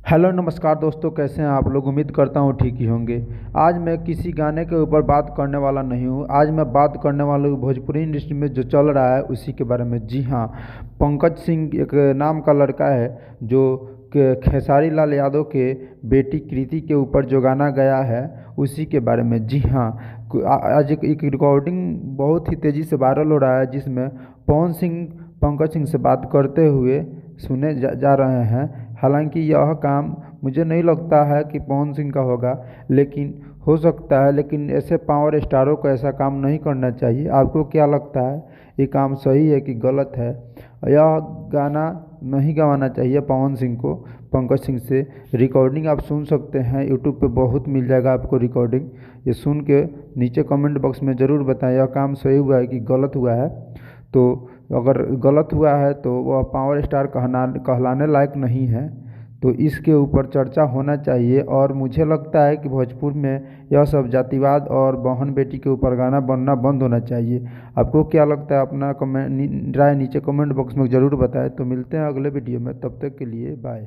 Hello नमस्कार दोस्तों, कैसे हैं आप लोग। उम्मीद करता हूँ ठीक ही होंगे। आज मैं किसी गाने के ऊपर बात करने वाला नहीं हूँ। आज मैं बात करने वाला हूँ भोजपुरी इंडस्ट्री में जो चल रहा है उसी के बारे में। जी हाँ, पंकज सिंह एक नाम का लड़का है जो खेसारी लाल यादव के बेटी कृति के ऊपर जो गाना गया है उसी के बारे में। जी हाँ, आज एक रिकॉर्डिंग बहुत ही तेज़ी से वायरल हो रहा है जिसमें पवन सिंह पंकज सिंह से बात करते हुए सुने जा रहे हैं। हालांकि यह काम मुझे नहीं लगता है कि पवन सिंह का होगा, लेकिन हो सकता है। लेकिन ऐसे पावर स्टारों को ऐसा काम नहीं करना चाहिए। आपको क्या लगता है, ये काम सही है कि गलत है? यह गाना नहीं गवाना चाहिए पवन सिंह को पंकज सिंह से। रिकॉर्डिंग आप सुन सकते हैं, यूट्यूब पे बहुत मिल जाएगा आपको रिकॉर्डिंग। ये सुन के नीचे कमेंट बॉक्स में ज़रूर बताएं यह काम सही हुआ है कि गलत हुआ है। तो अगर गलत हुआ है तो वह पावर स्टार कहलाने लायक नहीं है। तो इसके ऊपर चर्चा होना चाहिए। और मुझे लगता है कि भोजपुर में यह सब जातिवाद और बहन बेटी के ऊपर गाना बनना बंद होना चाहिए। आपको क्या लगता है? अपना कमेंट राय नीचे कमेंट बॉक्स में ज़रूर बताएं। तो मिलते हैं अगले वीडियो में, तब तक के लिए बाय।